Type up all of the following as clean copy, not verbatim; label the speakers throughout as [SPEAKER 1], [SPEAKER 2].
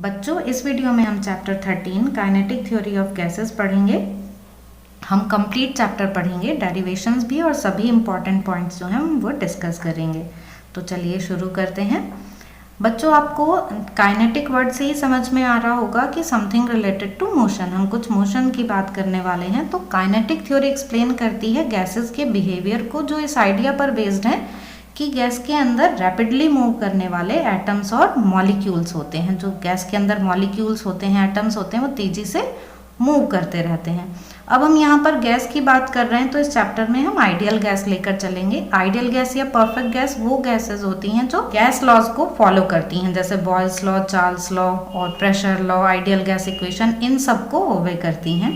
[SPEAKER 1] बच्चों, इस वीडियो में हम chapter 13 kinetic theory of gases पढ़ेंगे। हम कंप्लीट चैप्टर पढ़ेंगे, डेरिवेशंस भी और सभी इंपॉर्टेंट पॉइंट्स जो हैं हम वो डिस्कस करेंगे। तो चलिए शुरू करते हैं। बच्चों, आपको काइनेटिक वर्ड से ही समझ में आ रहा होगा कि समथिंग रिलेटेड टू मोशन, हम कुछ मोशन की बात करने वाले हैं। तो काइनेटिक थ्योरी एक्सप्लेन करती है गैसेस के बिहेवियर को, जो इस आइडिया पर बेस्ड है कि गैस के अंदर रैपिडली मूव करने वाले एटम्स और मॉलिक्यूल्स होते हैं। जो गैस के अंदर मॉलिक्यूल्स होते हैं, एटम्स होते हैं, वो तेजी से मूव करते रहते हैं। अब हम यहाँ पर गैस की बात कर रहे हैं, तो इस चैप्टर में हम आइडियल गैस लेकर चलेंगे। आइडियल गैस या परफेक्ट गैस वो गैसेस होती हैं जो गैस लॉज को फॉलो करती हैं, जैसे बॉयल्स लॉ, चार्ल्स लॉ और pressure law, ideal gas equation, इन सबको ओबे करती हैं।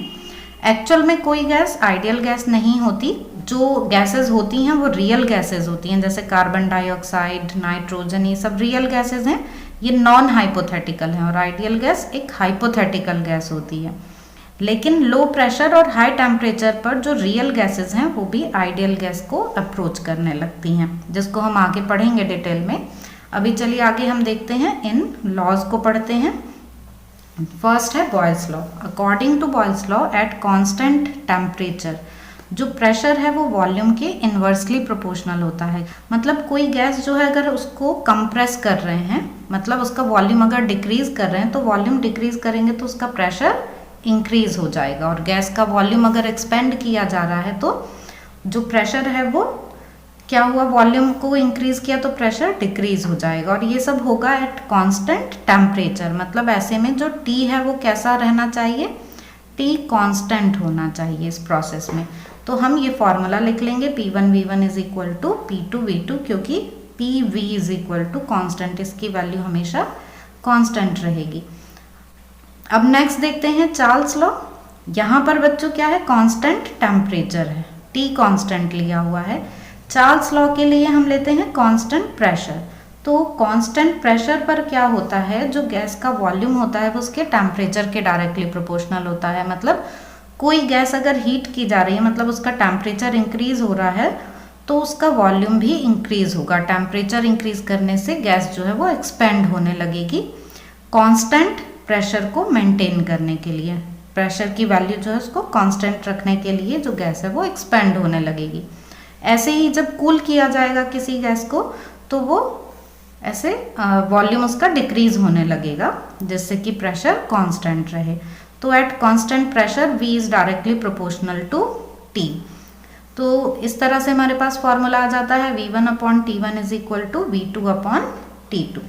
[SPEAKER 1] एक्चुअल में कोई गैस आइडियल गैस नहीं होती। जो गैसेस होती हैं वो रियल गैसेस होती हैं, जैसे कार्बन डाइऑक्साइड, नाइट्रोजन, ये सब रियल गैसेस हैं। ये नॉन हाइपोथेटिकल हैं। और आइडियल गैस एक हाइपोथेटिकल गैस होती है। लेकिन लो प्रेशर और हाई टेम्परेचर पर जो रियल गैसेस हैं वो भी आइडियल गैस को अप्रोच करने लगती हैं, जिसको हम आगे पढ़ेंगे डिटेल में। अभी चलिए आगे हम देखते हैं, इन लॉज को पढ़ते हैं। फर्स्ट है Boyle's law. According to Boyle's law, at constant temperature जो प्रेशर है वो वॉल्यूम के इन्वर्सली प्रोपोर्शनल होता है। मतलब कोई गैस जो है, अगर उसको कंप्रेस कर रहे हैं, मतलब उसका वॉल्यूम अगर डिक्रीज कर रहे हैं, तो वॉल्यूम डिक्रीज करेंगे तो उसका प्रेशर इंक्रीज हो जाएगा। और गैस का वॉल्यूम अगर एक्सपेंड किया जा रहा है तो जो प्रेशर है वो क्या हुआ, वॉल्यूम को इंक्रीज किया तो प्रेशर डिक्रीज हो जाएगा। और ये सब होगा एट कांस्टेंट टेम्परेचर। मतलब ऐसे में जो टी है वो कैसा रहना चाहिए, टी कांस्टेंट होना चाहिए इस प्रोसेस में। तो हम ये फॉर्मूला लिख लेंगे, P1V1 is equal to P2V2, क्योंकि PV is equal to constant, इसकी वैल्यू हमेशा कांस्टेंट रहेगी। अब नेक्स्ट देखते हैं चार्ल्स लॉ। यहाँ पर बच्चों क्या है, कांस्टेंट टेम्परेचर है, T कांस्टेंट लिया हुआ है। चार्ल्स लॉ के लिए हम लेते हैं कांस्टेंट प्रेशर। तो कांस्टेंट प्रेशर पर क्या होता है, जो गैस का वॉल्यूम होता है वो उसके टेम्परेचर के डायरेक्टली प्रोपोर्शनल होता है। मतलब कोई गैस अगर हीट की जा रही है, मतलब उसका टेम्परेचर इंक्रीज हो रहा है, तो उसका वॉल्यूम भी इंक्रीज होगा। टेम्परेचर इंक्रीज करने से गैस जो है वो एक्सपेंड होने लगेगी। कांस्टेंट प्रेशर को मेंटेन करने के लिए, प्रेशर की वैल्यू जो है उसको कांस्टेंट रखने के लिए जो गैस है वो एक्सपेंड होने लगेगी। ऐसे ही जब कूल किया जाएगा किसी गैस को, तो वो ऐसे वॉल्यूम उसका डिक्रीज होने लगेगा, जिससे कि प्रेशर कांस्टेंट रहे। तो at constant pressure V is directly proportional to T। तो इस तरह से हमारे पास फॉर्मूला आ जाता है, V1/T1 is equal to V2/T2।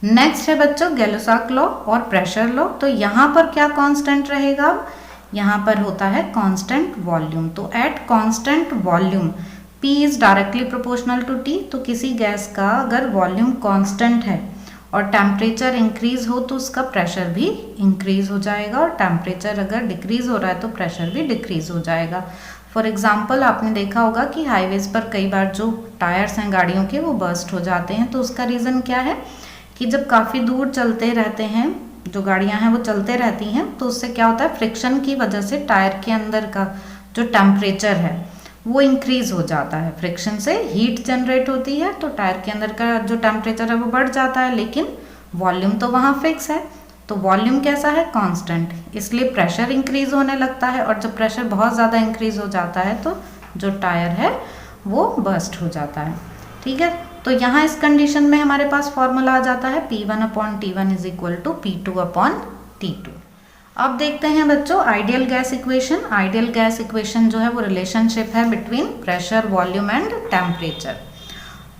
[SPEAKER 1] Next है बच्चों गैलोसाक लॉ और प्रेशर लॉ। तो यहाँ पर क्या कांस्टेंट रहेगा, यहाँ पर होता है कांस्टेंट वॉल्यूम। तो at constant volume P is directly proportional to T। तो किसी गैस का अगर वॉल्यूम कांस्टेंट है और टेम्परेचर इंक्रीज हो तो उसका प्रेशर भी इंक्रीज हो जाएगा, और टेम्परेचर अगर डिक्रीज हो रहा है तो प्रेशर भी डिक्रीज हो जाएगा। फॉर एग्जाम्पल, आपने देखा होगा कि हाईवेज पर कई बार जो टायर्स हैं गाड़ियों के वो बर्स्ट हो जाते हैं। तो उसका रीज़न क्या है कि जब काफ़ी दूर चलते रहते हैं, जो गाड़ियां हैं वो चलते रहती हैं, तो उससे क्या होता है, फ्रिक्शन की वजह से टायर के अंदर का जो टेम्परेचर है वो इंक्रीज हो जाता है। फ्रिक्शन से हीट जनरेट होती है, तो टायर के अंदर का जो टेम्परेचर है वो बढ़ जाता है, लेकिन वॉल्यूम तो वहाँ फिक्स है। तो वॉल्यूम कैसा है, कांस्टेंट, इसलिए प्रेशर इंक्रीज होने लगता है। और जब प्रेशर बहुत ज़्यादा इंक्रीज हो जाता है तो जो टायर है वो बर्स्ट हो जाता है। ठीक है, तो यहाँ इस कंडीशन में हमारे पास फॉर्मूला आ जाता है, P1/T1 is equal to P2/T2। अब देखते हैं बच्चों ideal gas equation. Ideal gas equation जो है वो रिलेशनशिप है between pressure, volume and temperature.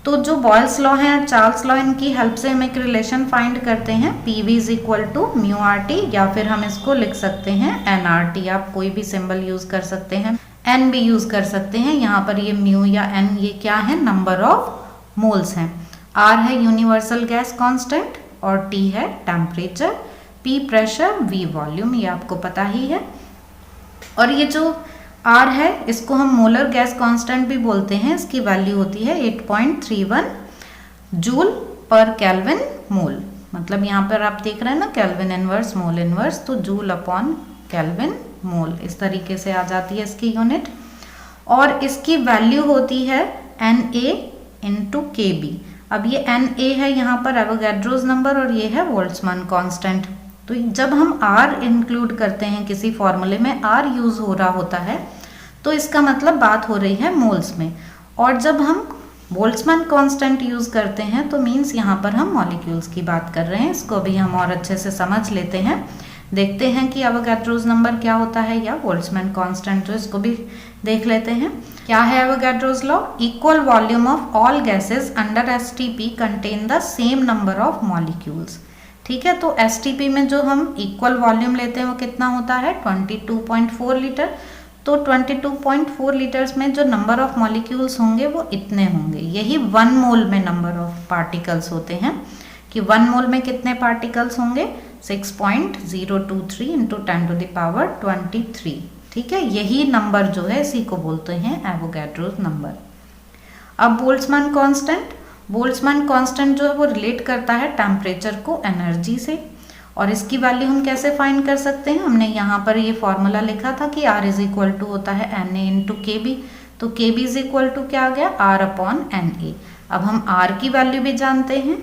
[SPEAKER 1] तो जो बॉयल्स लॉ है, चार्ल्स लॉ, इनकी हेल्प से हम एक रिलेशन फाइंड करते हैं, PV is equal to μRT, या फिर हम इसको लिख सकते हैं nRT। आप कोई भी सिंबल यूज कर सकते हैं, n भी यूज कर सकते हैं। यहाँ पर ये म्यू या n ये क्या है, नंबर ऑफ मोल्स हैं। R है यूनिवर्सल गैस कांस्टेंट और T है temperature, P pressure, V volume, ये आपको पता ही है। और ये जो R है इसको हम मोलर गैस कांस्टेंट भी बोलते हैं। इसकी वैल्यू होती है 8.31 जूल पर केल्विन मोल। मतलब यहाँ पर आप देख रहे हैं ना, केल्विन इनवर्स, मोल इनवर्स, तो जूल अपॉन केल्विन मोल, इस तरीके से आ जाती है इसकी यूनिट। और इसकी वैल्यू होती है Na into Kb। अब ये Na है यहाँ पर एवोगैड्रोस नंबर और ये है बोल्ट्जमान कांस्टेंट। तो जब हम R इंक्लूड करते हैं किसी फॉर्मूले में, R यूज़ हो रहा होता है, तो इसका मतलब बात हो रही है मोल्स में। और जब हम बोल्ट्जमान कांस्टेंट यूज़ करते हैं तो मीन्स यहाँ पर हम मॉलिक्यूल्स की बात कर रहे हैं। इसको भी हम और अच्छे से समझ लेते हैं, देखते हैं कि एवोगैड्रोस नंबर क्या होता है या बोल्ट्जमान कांस्टेंट, तो इसको भी देख लेते हैं। क्या है Avogadro's law? Equal volume of all gases under STP contain the same number of molecules. ठीक है, तो एसटीपी में जो हम इक्वल वॉल्यूम लेते हैं वो कितना होता है? 22.4 लीटर। तो 22.4 लीटर्स में जो नंबर ऑफ मॉलिक्यूल्स होंगे वो इतने होंगे। यही 1 मोल में नंबर ऑफ पार्टिकल्स होते हैं कि 1 मोल में कितने पार्टिकल्स होंगे? 6.023 इंटू 10⁻23। ठीक है, यही नंबर जो है इसी को बोलते हैं एवोगैड्रोस नंबर। अब बोल्ट्जमान कांस्टेंट जो है वो रिलेट करता है टेम्परेचर को एनर्जी से, और इसकी वैल्यू हम कैसे फाइंड कर सकते हैं? हमने यहाँ पर ये फॉर्मूला लिखा था कि R इज इक्वल टू होता है Na इंटू KB। तो KB इज इक्वल टू क्या आ गया? R/Na। अब हम R की वैल्यू भी जानते हैं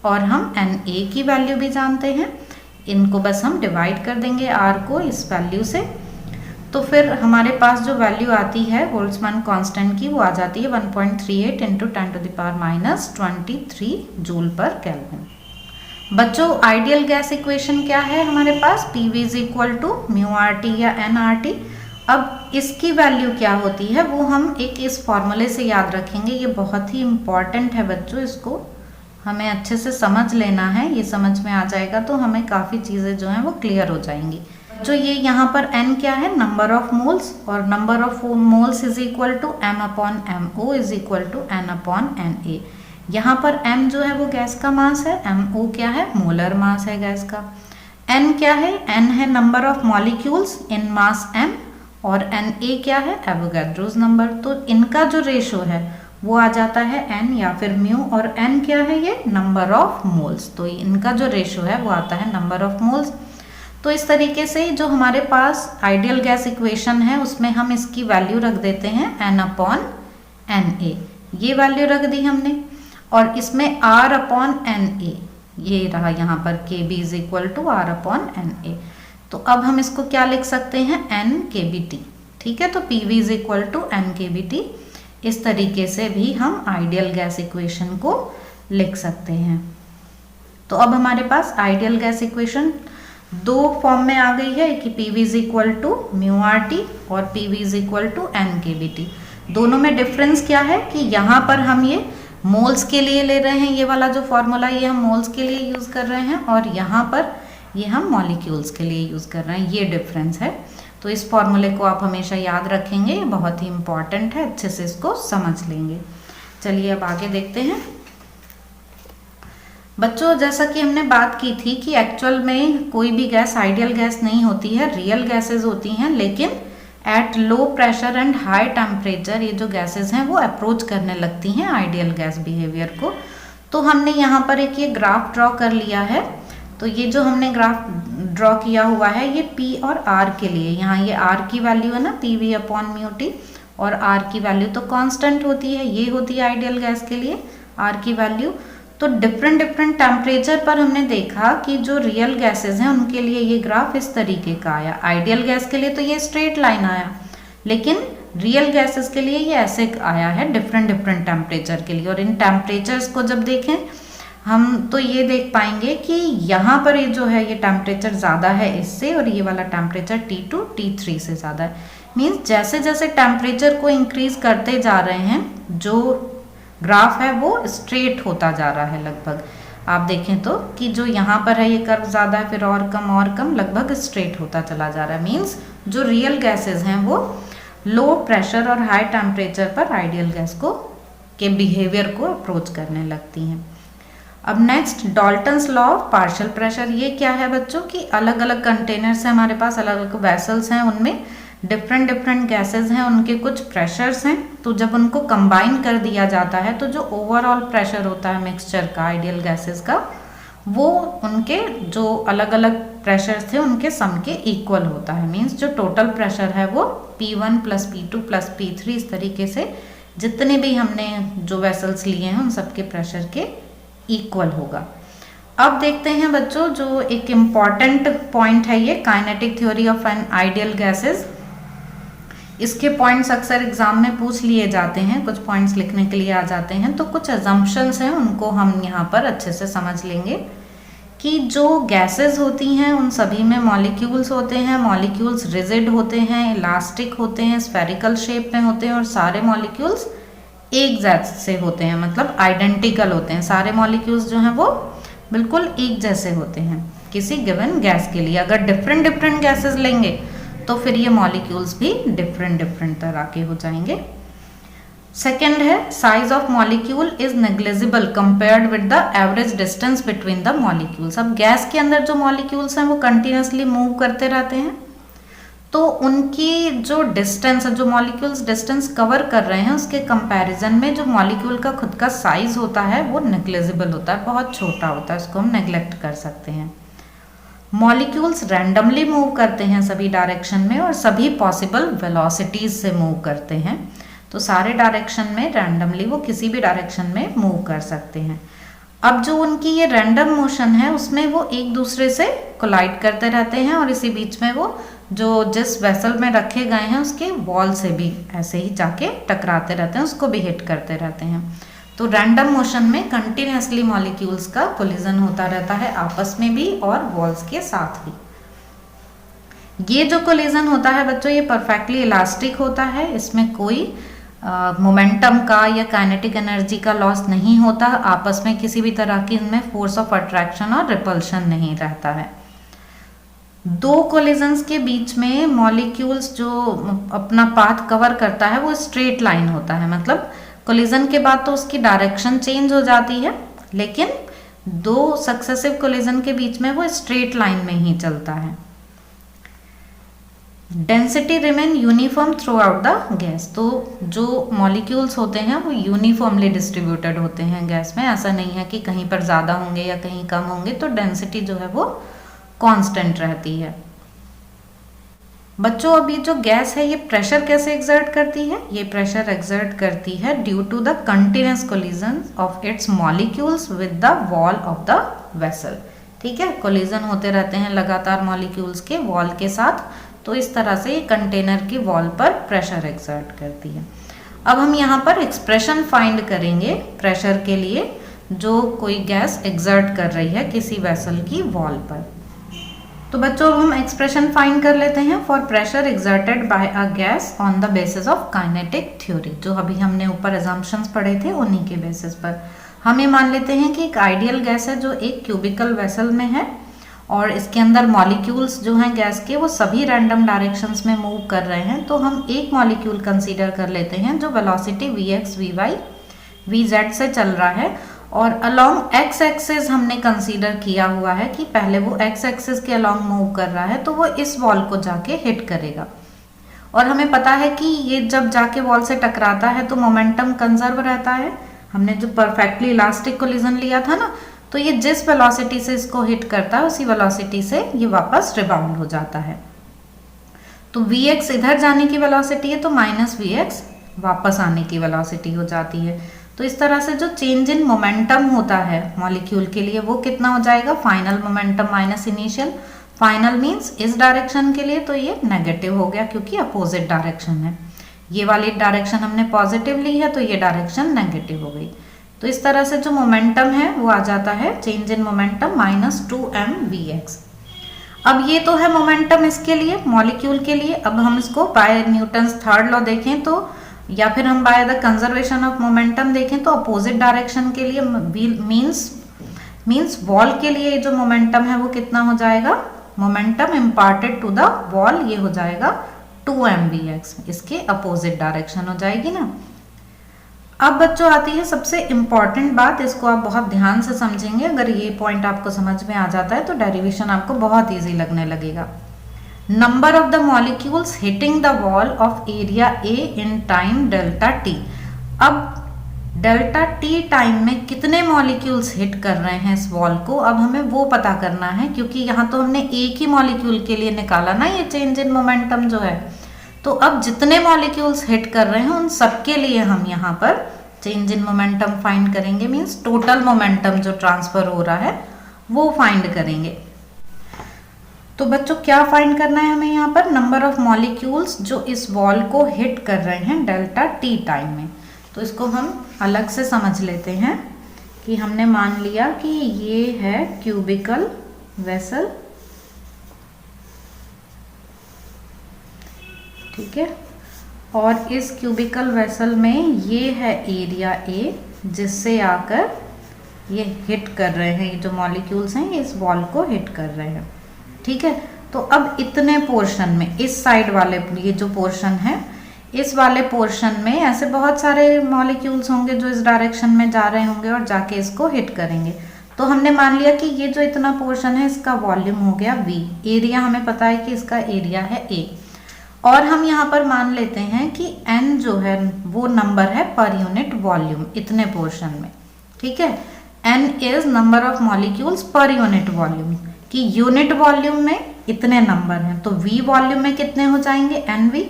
[SPEAKER 1] और हम Na की वैल्यू भी जानते हैं। इनको बस हम डिवाइड कर देंगे R को इस वैल्यू से, तो फिर हमारे पास जो वैल्यू आती है बोल्ट्जमान कांस्टेंट की वो आ जाती है 1.38 इंटू 10⁻⁻23 जूल पर केल्विन। बच्चों, आइडियल गैस इक्वेशन क्या है हमारे पास? PV is equal to μRT या nRT। अब इसकी वैल्यू क्या होती है वो हम एक इस फॉर्मूले से याद रखेंगे। ये बहुत ही इम्पॉर्टेंट है बच्चों, इसको हमें अच्छे से समझ लेना है। ये समझ में आ जाएगा तो हमें काफ़ी चीज़ें जो हैं वो क्लियर हो जाएंगी। जो ये यहाँ पर n क्या है? नंबर ऑफ मोल्स, और number of moles is equal to M/MO is equal to N/Na। यहाँ पर m जो है वो गैस का मास है, MO क्या है? मोलर मास है गैस का। n क्या है? n है number of molecules in mass m, और Na क्या है? Avogadro's number. तो इनका जो रेशो है वो आ जाता है n या फिर म्यू, और n क्या है? ये नंबर ऑफ मोल्स। तो इनका जो रेशो है वो आता है नंबर ऑफ मोल्स। तो इस तरीके से जो हमारे पास आइडियल गैस इक्वेशन है उसमें हम इसकी वैल्यू रख देते हैं N/Na। ये वैल्यू रख दी हमने, और इसमें R/Na ये रहा यहाँ पर KB is equal to R/Na। तो अब हम इसको क्या लिख सकते हैं? NKBT। ठीक है, तो PV is equal to NKBT। इस तरीके से भी हम आइडियल गैस इक्वेशन को लिख सकते हैं। तो अब हमारे पास आइडियल गैस इक्वेशन दो फॉर्म में आ गई है कि PV is equal to μRT और PV is equal to NKBT। दोनों में डिफरेंस क्या है कि यहाँ पर हम ये मोल्स के लिए ले रहे हैं, ये वाला जो फॉर्मूला ये हम मोल्स के लिए यूज़ कर रहे हैं, और यहाँ पर ये हम मॉलिक्यूल्स के लिए यूज़ कर रहे हैं। ये डिफरेंस है। तो इस फॉर्मूले को आप हमेशा याद रखेंगे, ये बहुत ही इम्पॉर्टेंट है, अच्छे से इसको समझ लेंगे। चलिए अब आगे देखते हैं। बच्चों, जैसा कि हमने बात की थी कि एक्चुअल में कोई भी गैस आइडियल गैस नहीं होती है, रियल गैसेज होती हैं, लेकिन at low pressure and high temperature ये जो गैसेस हैं वो अप्रोच करने लगती हैं आइडियल गैस बिहेवियर को। तो हमने यहाँ पर एक ये ग्राफ ड्रॉ कर लिया है। तो ये जो हमने ग्राफ ड्रॉ किया हुआ है ये P और R के लिए, यहाँ ये R की वैल्यू है ना PV/μT, और R की वैल्यू तो कांस्टेंट होती है, ये होती है आइडियल गैस के लिए R की वैल्यू। तो डिफरेंट टेम्परेचर पर हमने देखा कि जो रियल गैसेस हैं उनके लिए ये ग्राफ इस तरीके का आया। आइडियल गैस के लिए तो ये स्ट्रेट लाइन आया, लेकिन रियल गैसेस के लिए ये ऐसे आया है डिफरेंट टेम्परेचर के लिए। और इन टेम्परेचर्स को जब देखें हम तो ये देख पाएंगे कि यहाँ पर ये जो है ये टेम्परेचर ज़्यादा है इससे, और ये वाला टेम्परेचर T2 T3 से ज़्यादा है। मीन्स जैसे जैसे टेम्परेचर को इंक्रीज करते जा रहे हैं जो ग्राफ है वो स्ट्रेट होता जा रहा है लगभग। आप देखें तो कि जो यहाँ पर है ये कर्व ज़्यादा है, फिर और कम लगभग स्ट्रेट होता चला जा रहा है। मीन्स जो रियल गैसेस हैं वो लो प्रेशर और हाई टेम्परेचर पर आइडियल गैस को के बिहेवियर को अप्रोच करने लगती हैं। अब next Dalton's law of partial pressure. ये क्या है बच्चों कि अलग अलग कंटेनर्स हैं हमारे पास, अलग अलग वेसल्स हैं, उनमें डिफरेंट गैसेस हैं, उनके कुछ प्रेशर्स हैं। तो जब उनको कंबाइन कर दिया जाता है तो जो ओवरऑल प्रेशर होता है मिक्सचर का आइडियल गैसेस का, वो उनके जो अलग अलग प्रेशर्स थे उनके सम के इक्वल होता है। मीन्स जो टोटल प्रेशर है वो P1 + P2 + P3 इस तरीके से जितने भी हमने जो वेसल्स लिए हैं उन सबके प्रेशर के इक्वल होगा। अब देखते हैं बच्चों, जो एक इम्पॉर्टेंट पॉइंट है ये kinetic theory of an ideal gases. इसके पॉइंट्स अक्सर एग्जाम में पूछ लिए जाते हैं, कुछ पॉइंट्स लिखने के लिए आ जाते हैं, तो कुछ अजम्पशंस हैं उनको हम यहाँ पर अच्छे से समझ लेंगे कि जो गैसेस होती हैं उन सभी में मॉलिक्यूल्स होते हैं, मॉलिक्यूल्स रिजिड होते हैं, इलास्टिक होते हैं, स्फेरिकल शेप में होते हैं और सारे मॉलिक्यूल्स एक जैसे होते हैं, मतलब आइडेंटिकल होते हैं। सारे मॉलिक्यूल्स जो हैं वो बिल्कुल एक जैसे होते हैं किसी गिवन गैस के लिए। अगर डिफरेंट डिफरेंट गैसेस लेंगे तो फिर ये मॉलिक्यूल्स भी डिफरेंट डिफरेंट तरह के हो जाएंगे। सेकेंड है size of molecule is negligible compared with the average distance between the molecules. अब गैस के अंदर जो मॉलिक्यूल्स हैं वो कंटिन्यूसली मूव करते रहते हैं, तो उनकी जो डिस्टेंस है, जो मॉलिक्यूल्स डिस्टेंस कवर कर रहे हैं उसके कंपैरिजन में जो मॉलिक्यूल का खुद का साइज होता है वो नेग्लिजिबल होता है, बहुत छोटा होता है, उसको हम नेग्लेक्ट कर सकते हैं। मॉलिक्यूल्स रैंडमली मूव करते हैं सभी डायरेक्शन में और सभी पॉसिबल वेलोसिटीज से मूव करते हैं, तो सारे डायरेक्शन में रैंडमली वो किसी भी डायरेक्शन में मूव कर सकते हैं। अब जो उनकी ये रैंडम मोशन है उसमें वो एक दूसरे से कोलाइड करते रहते हैं और इसी बीच में वो जो जिस वेसल में रखे गए हैं उसके वॉल से भी ऐसे ही जाके टकराते रहते हैं, उसको भी हिट करते रहते हैं। तो रैंडम मोशन में कंटिन्यूसली मॉलिक्यूल्स का कोलिजन होता रहता है आपस में भी और वॉल्स के साथ भी। ये जो कोलिजन होता है बच्चों ये परफेक्टली इलास्टिक होता है, इसमें कोई मोमेंटम का या काइनेटिक एनर्जी का लॉस नहीं होता, आपस में किसी भी तरह की इनमें फोर्स ऑफ अट्रैक्शन और रिपल्शन नहीं रहता है। दो कोलिजन्स के बीच में मॉलिक्यूल्स जो अपना पाथ कवर करता है वो स्ट्रेट लाइन होता है, मतलब कोलिजन के बाद तो उसकी डायरेक्शन चेंज हो जाती है, लेकिन दो सक्सेसिव कोलिजन के बीच में वो स्ट्रेट लाइन में ही चलता है। Density remain uniform through out the gas, तो जो मॉलिक्यूल्स होते हैं वो यूनिफॉर्मली डिस्ट्रीब्यूटेड होते हैं गैस में, ऐसा नहीं है कि कहीं पर ज़्यादा होंगे या कहीं कम होंगे, तो डेंसिटी जो है वो कांस्टेंट रहती है। बच्चों अभी जो गैस है ये प्रेशर कैसे एक्सर्ट करती है? ये प्रेशर एक्सर्ट करती है due to the continuous collision of its molecules with the wall of the vessel. ठीक है, कोलिजन होते रहते हैं लगातार मॉलिक्यूल्स के वॉल के साथ, तो इस तरह से ये कंटेनर की वॉल पर प्रेशर एक्सर्ट करती है। अब हम यहाँ पर एक्सप्रेशन फाइंड करेंगे प्रेशर के लिए जो कोई गैस एक्सर्ट कर रही है किसी वेसल की वॉल पर। तो बच्चों हम एक्सप्रेशन फाइंड कर लेते हैं for pressure exerted by a gas on the basis of kinetic theory. जो अभी हमने ऊपर अजम्पशंस पढ़े थे उन्हीं के बेसिस पर हम ये मान लेते हैं कि एक आइडियल गैस है जो एक क्यूबिकल वेसल में है और इसके अंदर मॉलिक्यूल्स जो हैं गैस के वो सभी रैंडम डायरेक्शंस में मूव कर रहे हैं। तो हम एक मॉलिक्यूल कंसीडर कर लेते हैं जो वेलोसिटी vx, vy, vz से चल रहा है और अलोंग x एक्सिस हमने कंसीडर किया हुआ है कि पहले वो x एक्सिस के अलोंग मूव कर रहा है, तो वो इस वॉल को जाके हिट करेगा और हमें पता है कि ये जब जाके वॉल से टकराता है तो मोमेंटम कंजर्व रहता है। हमने जो परफेक्टली इलास्टिक कोलिजन लिया था ना, तो ये जिस वेलोसिटी से इसको हिट करता है उसी वेलोसिटी से ये वापस रिबाउंड हो जाता है। तो vx इधर जाने की वेलोसिटी है तो माइनस vx वापस आने की वेलोसिटी हो जाती है। तो इस तरह से जो चेंज इन मोमेंटम होता है मॉलिक्यूल के लिए वो कितना हो जाएगा? Final momentum minus initial. Final means इस डायरेक्शन के लिए तो ये नेगेटिव हो गया क्योंकि अपोजिट डायरेक्शन है। ये वाली डायरेक्शन हमने पॉजिटिव ली है तो ये डायरेक्शन नेगेटिव हो गई। तो इस तरह से जो मोमेंटम है वो आ जाता है change in momentum minus 2mvx। अब ये तो है मोमेंटम इसके लिए मॉलिक्यूल के लिए। अब हम इसको बाय न्यूटन्स थर्ड लॉ देखें तो या फिर हम by the conservation of momentum देखें तो अपोजिट डायरेक्शन के लिए मीन्स वॉल के लिए जो मोमेंटम है वो कितना हो जाएगा? Momentum imparted to the wall ये हो जाएगा 2mvx, इसके अपोजिट डायरेक्शन हो जाएगी ना। अब बच्चों आती है सबसे इम्पॉर्टेंट बात, इसको आप बहुत ध्यान से समझेंगे। अगर ये पॉइंट आपको समझ में आ जाता है तो डेरिवेशन आपको बहुत इजी लगने लगेगा। Number of the molecules hitting the wall of area A in time delta T. अब डेल्टा टी टाइम में कितने मॉलिक्यूल्स हिट कर रहे हैं इस वॉल को, अब हमें वो पता करना है क्योंकि यहाँ तो हमने एक ही मॉलिक्यूल के लिए निकाला ना ये चेंज इन मोमेंटम जो है। तो अब जितने मॉलिक्यूल्स हिट कर रहे हैं उन सबके लिए हम यहाँ पर चेंज इन मोमेंटम फाइंड करेंगे, मीन्स टोटल मोमेंटम जो ट्रांसफर हो रहा है वो फाइंड करेंगे। तो बच्चों क्या फाइंड करना है हमें यहाँ पर, नंबर ऑफ मॉलिक्यूल्स जो इस वॉल को हिट कर रहे हैं डेल्टा टी टाइम में। तो इसको हम अलग से समझ लेते हैं कि हमने मान लिया कि ये है क्यूबिकल वेसल, ठीक है, और इस क्यूबिकल वेसल में ये है एरिया ए जिससे आकर ये हिट कर रहे हैं, ये जो मॉलिक्यूल्स हैं ये इस वॉल को हिट कर रहे हैं, ठीक है। तो अब इतने पोर्शन में इस साइड वाले ये जो पोर्शन है इस वाले पोर्शन में ऐसे बहुत सारे मॉलिक्यूल्स होंगे जो इस डायरेक्शन में जा रहे होंगे और जाके इसको हिट करेंगे। तो हमने मान लिया कि ये जो इतना पोर्शन है इसका वॉल्यूम हो गया V, एरिया हमें पता है कि इसका एरिया है A, और हम यहाँ पर मान लेते हैं कि N जो है वो नंबर है पर यूनिट वॉल्यूम इतने पोर्शन में, ठीक है। N is number of molecules per unit volume, कि यूनिट वॉल्यूम में इतने नंबर हैं, तो V वॉल्यूम में कितने हो जाएंगे NV।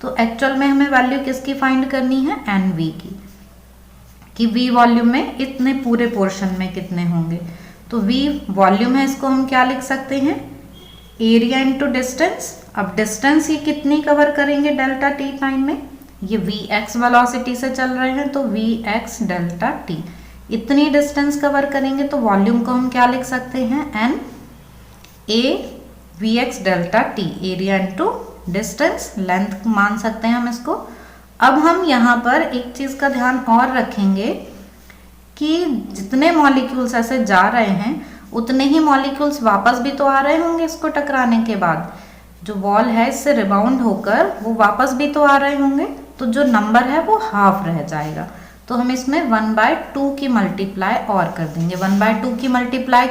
[SPEAKER 1] तो एक्चुअल में हमें वैल्यू किसकी फाइंड करनी है, NV की, कि V वॉल्यूम में इतने पूरे पोर्शन में कितने होंगे। तो V वॉल्यूम है, इसको हम क्या लिख सकते हैं, एरिया इंटू डिस्टेंस। अब डिस्टेंस ये कितनी कवर करेंगे डेल्टा टी टाइम में, ये Vx वेलोसिटी से चल रहे हैं तो Vx डेल्टा टी इतनी डिस्टेंस कवर करेंगे। तो वॉल्यूम को हम क्या लिख सकते हैं, N A Vx delta T, area into distance, length मान सकते हैं हम इसको। अब हम यहाँ पर एक चीज का ध्यान और रखेंगे कि जितने मॉलिक्यूल्स ऐसे जा रहे हैं उतने ही मॉलिक्यूल्स वापस भी तो आ रहे होंगे इसको टकराने के बाद, जो वॉल है इससे रिबाउंड होकर वो वापस भी तो आ रहे होंगे, तो जो नंबर है वो हाफ रह जाएगा। तो हम इसमें 1/2 की मल्टीप्लाई और कर देंगे। 1/2 की मल्टीप्लाई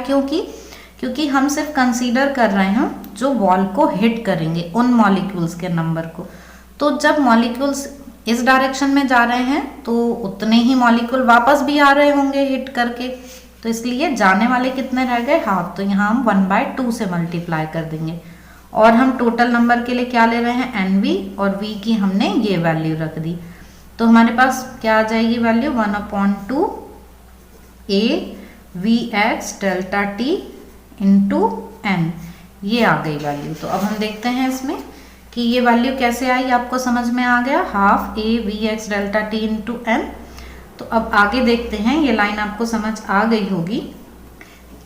[SPEAKER 1] क्योंकि हम सिर्फ कंसीडर कर रहे हैं जो वॉल को हिट करेंगे उन मॉलिक्यूल्स के नंबर को। तो जब मॉलिक्यूल्स इस डायरेक्शन में जा रहे हैं तो उतने ही मॉलिक्यूल वापस भी आ रहे होंगे हिट करके, तो इसलिए जाने वाले कितने रह गए, हाफ। तो यहाँ हम 1/2 से मल्टीप्लाई कर देंगे और हम टोटल नंबर के लिए क्या ले रहे हैं, NV, और V की हमने ये वैल्यू रख दी। तो हमारे पास क्या आ जाएगी value, 1/2 A Vx delta T into N, ये आ गई वैल्यू। तो अब हम देखते हैं इसमें कि ये वैल्यू कैसे आई, आपको समझ में आ गया, half A Vx delta T into N। तो अब आगे देखते हैं, ये लाइन आपको समझ आ गई होगी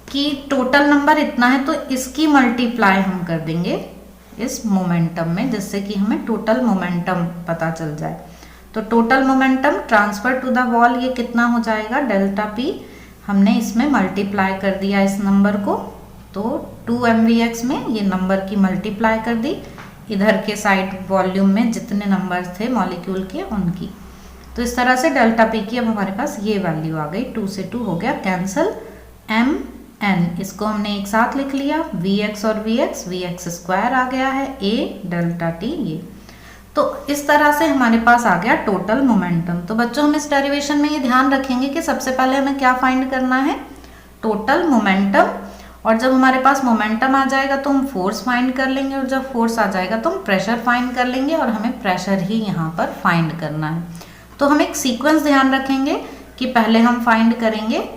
[SPEAKER 1] कि टोटल नंबर इतना है तो इसकी मल्टीप्लाई हम कर देंगे इस मोमेंटम में, जिससे कि हमें टोटल मोमेंटम पता चल जाए। तो total momentum transfer to the wall ये कितना हो जाएगा, डेल्टा पी, हमने इसमें मल्टीप्लाई कर दिया इस नंबर को, तो 2 mvx में ये नंबर की मल्टीप्लाई कर दी इधर के साइड वॉल्यूम में जितने नंबर थे मॉलिक्यूल के उनकी। तो इस तरह से डेल्टा पी की अब हमारे पास ये वैल्यू आ गई, 2 से 2 हो गया कैंसिल, mn इसको हमने एक साथ लिख लिया, vx और vx स्क्वायर आ गया है, a डेल्टा टी ये। तो इस तरह से हमारे पास आ गया टोटल मोमेंटम। तो बच्चों हम इस डेरिवेशन में ये ध्यान रखेंगे कि सबसे पहले हमें क्या फाइंड करना है, टोटल मोमेंटम, और जब हमारे पास मोमेंटम आ जाएगा तो हम फोर्स फाइंड कर लेंगे, और जब फोर्स आ जाएगा तो हम प्रेशर फाइंड कर लेंगे, और हमें प्रेशर ही यहाँ पर फाइंड करना है। तो हम एक सीक्वेंस ध्यान रखेंगे कि पहले हम फाइंड करेंगे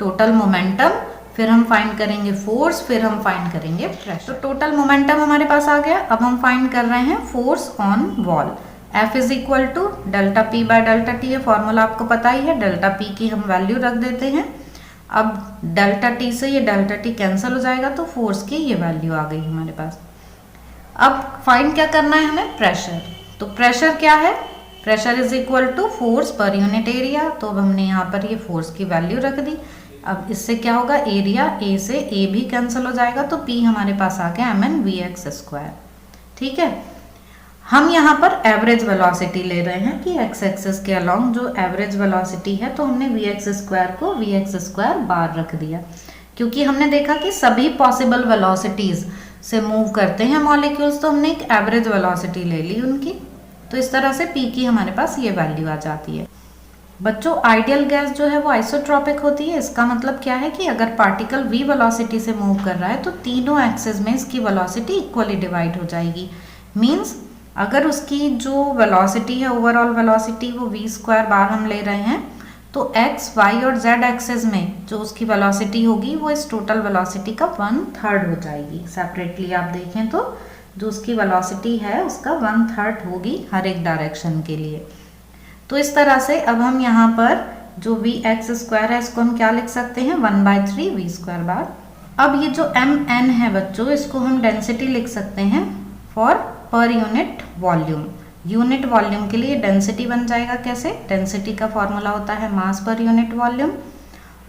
[SPEAKER 1] टोटल मोमेंटम, फिर हम फाइंड करेंगे फोर्स, फिर हम फाइंड करेंगे प्रेशर। तो टोटल मोमेंटम हमारे पास आ गया। अब हम फाइंड कर रहे हैं force on wall. F is equal to delta P by delta T, ये फॉर्मूला आपको पता ही है, डेल्टा पी की हम वैल्यू रख देते हैं। अब डेल्टा टी से ये डेल्टा टी कैंसिल हो जाएगा, तो फोर्स की ये वैल्यू आ गई हमारे पास। अब फाइंड क्या करना है हमें, प्रेशर। तो प्रेशर क्या है, pressure is equal to force per unit area. तो अब हमने यहाँ पर ये फोर्स की वैल्यू रख दी। अब इससे क्या होगा, एरिया, ए से ए भी कैंसिल हो जाएगा, तो पी हमारे पास आ गया mn vx स्क्वायर। ठीक है, हम यहाँ पर एवरेज वेलोसिटी ले रहे हैं कि एक्स एक्सिस के अलोंग जो एवरेज वेलोसिटी है, तो हमने vx स्क्वायर को vx स्क्वायर बार रख दिया, क्योंकि हमने देखा कि सभी पॉसिबल वेलोसिटीज से मूव करते हैं मॉलिक्यूल्स, तो हमने एक एवरेज वेलोसिटी ले ली उनकी। तो इस तरह से p की हमारे पास ये वैल्यू आ जाती है। बच्चों आइडियल गैस जो है वो आइसोट्रॉपिक होती है। इसका मतलब क्या है कि अगर पार्टिकल v वेलोसिटी से मूव कर रहा है तो तीनों एक्सिस में इसकी वेलोसिटी इक्वली डिवाइड हो जाएगी। मींस अगर उसकी जो वेलोसिटी है, ओवरऑल वेलोसिटी, वो v स्क्वायर बार हम ले रहे हैं, तो x, y और z एक्सेस में जो उसकी वेलोसिटी होगी वो इस टोटल वेलोसिटी का 1/3 हो जाएगी। सेपरेटली आप देखें तो जो उसकी वेलोसिटी है उसका 1/3 होगी हर एक डायरेक्शन के लिए। तो इस तरह से अब हम यहाँ पर जो वी एक्स स्क्वायर है इसको हम क्या लिख सकते हैं, 1/3 v स्क्वायर बार। अब ये जो एम एन है बच्चों, इसको हम डेंसिटी लिख सकते हैं for per unit volume. Unit volume के लिए डेंसिटी बन जाएगा कैसे, डेंसिटी का फॉर्मूला होता है मास पर यूनिट वॉल्यूम,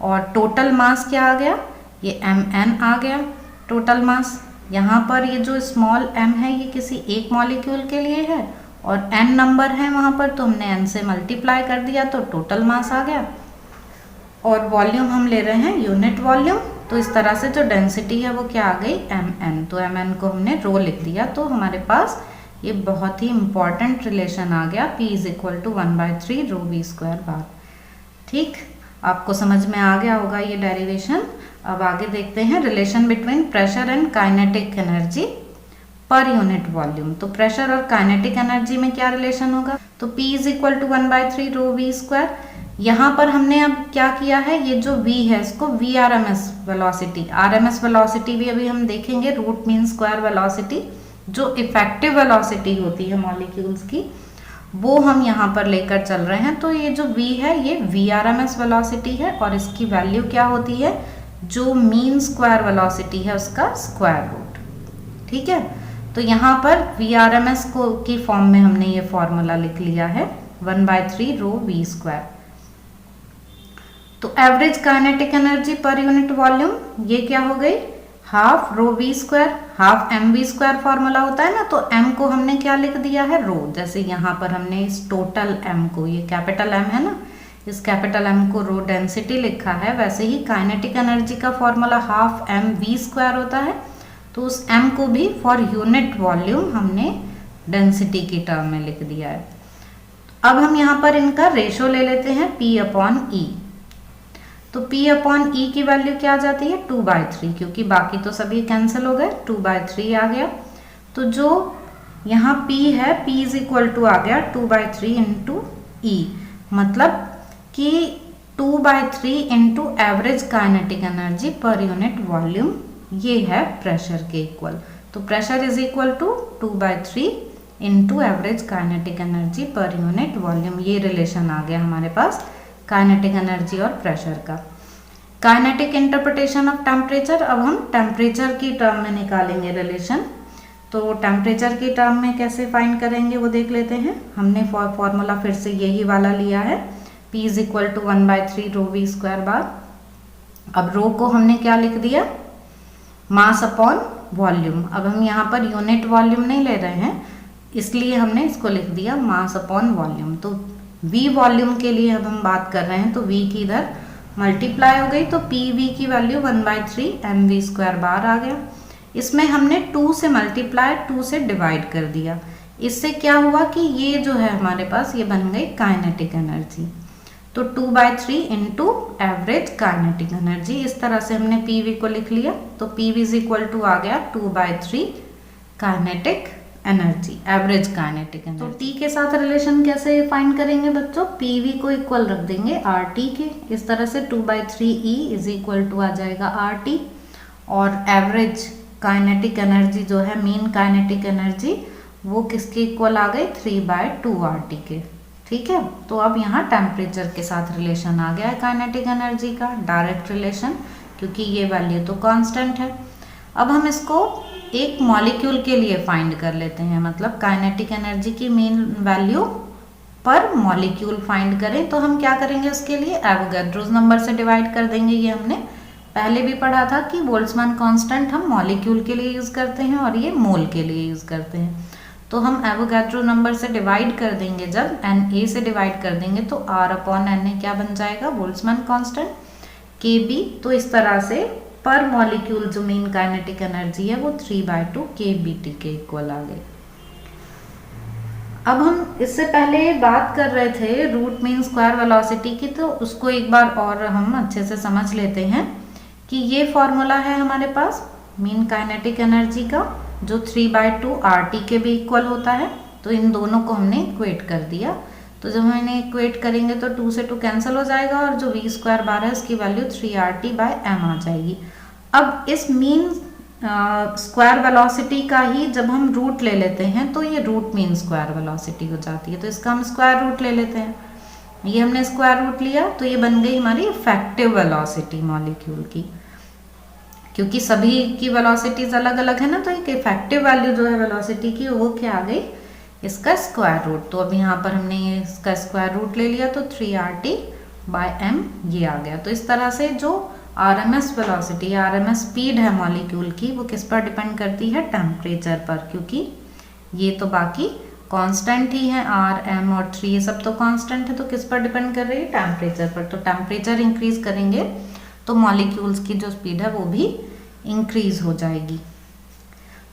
[SPEAKER 1] और टोटल मास क्या आ गया, ये एम एन आ गया टोटल मास। यहाँ पर ये जो स्मॉल m है ये किसी एक मॉलिक्यूल के लिए है और n नंबर है वहाँ पर, तो हमने n से मल्टीप्लाई कर दिया तो टोटल मास आ गया। और वॉल्यूम हम ले रहे हैं यूनिट वॉल्यूम, तो इस तरह से जो डेंसिटी है वो क्या आ गई, mn। तो mn को हमने रो लिख दिया, तो हमारे पास ये बहुत ही इंपॉर्टेंट रिलेशन आ गया, P = 1/3 रो v स्क्वायर बार। ठीक, आपको समझ में आ गया होगा ये डेरिवेशन। अब आगे देखते हैं relation between pressure and kinetic energy per unit volume. तो प्रेशर और काइनेटिक एनर्जी में क्या रिलेशन होगा, तो P = 1/3 रो v स्क्वायर। यहाँ पर हमने अब क्या किया है, ये जो v है इसको Vrms वेलोसिटी, RMS वेलोसिटी भी अभी हम देखेंगे, रूट मीन स्क्वायर वेलोसिटी, जो इफेक्टिव वेलोसिटी होती है मॉलिक्यूल्स की, वो हम यहाँ पर लेकर चल रहे हैं। तो ये जो v है ये Vrms वेलोसिटी है और इसकी वैल्यू क्या होती है, जो मीन स्क्वायर वेलोसिटी है उसका स्क्वायर रूट। ठीक है, तो यहाँ पर Vrms को की फॉर्म में हमने ये फॉर्मूला लिख लिया है 1/3 रो v स्क्वायर। तो average kinetic energy per unit volume ये क्या हो गई, half rho v square, half mv square formula होता है ना, तो m को हमने क्या लिख दिया है, रो। जैसे यहाँ पर हमने इस टोटल m को, ये कैपिटल M है ना, इस कैपिटल M को रो डेंसिटी लिखा है, वैसे ही काइनेटिक एनर्जी का फॉर्मूला हाफ mv स्क्वायर होता है, तो उस m को भी फॉर यूनिट वॉल्यूम हमने डेंसिटी की टर्म में लिख दिया है। अब हम यहाँ पर इनका रेशो ले लेते हैं P/E। तो P/E की वैल्यू क्या आ जाती है, 2/3, क्योंकि बाकी तो सभी कैंसिल हो गए, 2/3 आ गया। तो जो यहाँ P है, P = आ गया 2/3 इंटू E, मतलब कि 2/3 into average kinetic energy per unit volume, ये है प्रेशर के इक्वल। तो pressure = 2/3 into average kinetic energy per unit volume, ये रिलेशन आ गया हमारे पास काइनेटिक एनर्जी और प्रेशर का। काइनेटिक इंटरप्रिटेशन ऑफ टेम्परेचर, अब हम टेम्परेचर की टर्म में निकालेंगे रिलेशन। तो टेम्परेचर की टर्म में कैसे फाइंड करेंगे वो देख लेते हैं। हमने फॉर्मूला फिर से यही वाला लिया है, P = 1/3 रो v स्क्वायर बार। अब रो को हमने क्या लिख दिया, मास अपॉन वॉल्यूम। अब हम यहाँ पर यूनिट वॉल्यूम नहीं ले रहे हैं, इसलिए हमने इसको लिख दिया मास अपॉन वॉल्यूम। तो v वॉल्यूम के लिए अब हम बात कर रहे हैं, तो v की इधर मल्टीप्लाई हो गई, तो PV की वैल्यू 1/3 mv स्क्वायर बार आ गया। इसमें हमने 2 से मल्टीप्लाई, 2 से डिवाइड कर दिया। इससे क्या हुआ कि ये जो है हमारे पास ये बन गई काइनेटिक एनर्जी। तो 2/3 इंटू एवरेज काइनेटिक एनर्जी, इस तरह से हमने PV को लिख लिया। तो PV = आ गया 2/3 kinetic energy, average kinetic energy. तो T के साथ रिलेशन कैसे फाइंड करेंगे बच्चों, PV को इक्वल रख देंगे RT के। इस तरह से 2/3E = आ जाएगा RT, और एवरेज काइनेटिक एनर्जी जो है मीन काइनेटिक एनर्जी, वो किसके इक्वल आ गई, 3/2 RT के। ठीक है, तो अब यहाँ टेम्परेचर के साथ रिलेशन आ गया है काइनेटिक एनर्जी का, डायरेक्ट रिलेशन, क्योंकि ये वैल्यू तो कांस्टेंट है। अब हम इसको एक मॉलिक्यूल के लिए फाइंड कर लेते हैं, मतलब काइनेटिक एनर्जी की मेन वैल्यू पर मॉलिक्यूल फाइंड करें, तो हम क्या करेंगे उसके लिए, एवोगैड्रोस नंबर से डिवाइड कर देंगे। ये हमने पहले भी पढ़ा था कि बोल्ट्जमान कांस्टेंट हम मॉलिक्यूल के लिए यूज़ करते हैं और ये मोल के लिए यूज़ करते हैं। तो हम एवोगैड्रो नंबर से डिवाइड कर देंगे, जब Na से डिवाइड कर देंगे तो R/Na क्या बन जाएगा, बोल्ट्जमान कांस्टेंट Kb। तो इस तरह से पर मॉलिक्यूल जो मेन काइनेटिक एनर्जी है वो 3/2 kBT के इक्वल आ गई। अब हम इससे पहले बात कर रहे थे रूट मीन स्क्वायर वेलोसिटी की, तो उसको एक बार और हम अच्छे से समझ लेते हैं कि ये फॉर्मूला है हमारे पास मीन काइनेटिक एनर्जी का, जो 3/2 RT के भी इक्वल होता है। तो इन दोनों को हमने इक्वेट कर दिया। तो जब हम इन्हें इक्वेट करेंगे तो 2 से 2 कैंसिल हो जाएगा और जो v² बार है उसकी वैल्यू 3RT/m आ जाएगी। अब इस मीन स्क्वायर वेलोसिटी का ही जब हम रूट ले लेते हैं तो ये रूट मीन स्क्वायर वेलोसिटी हो जाती है। तो इसका हम स्क्वायर रूट ले लेते हैं। ये हमने स्क्वायर रूट लिया तो ये बन गई हमारी इफेक्टिव वेलोसिटी मॉलिक्यूल की। क्योंकि सभी की वेलोसिटीज अलग अलग है ना, तो एक इफेक्टिव वैल्यू जो है वेलोसिटी की वो क्या आ गई, इसका स्क्वायर रूट। तो अब यहाँ पर हमने ये इसका स्क्वायर रूट ले लिया तो 3RT/m ये आ गया। तो इस तरह से जो RMS वेलोसिटी, RMS स्पीड है मॉलिक्यूल की, वो किस पर डिपेंड करती है, टेम्परेचर पर। क्योंकि ये तो बाकी कांस्टेंट ही है, R, M और 3 ये सब तो कांस्टेंट है, तो किस पर डिपेंड कर रही है, टेम्परेचर पर। तो टेम्परेचर इंक्रीज करेंगे तो मॉलिक्यूल्स की जो स्पीड है वो भी इंक्रीज हो जाएगी।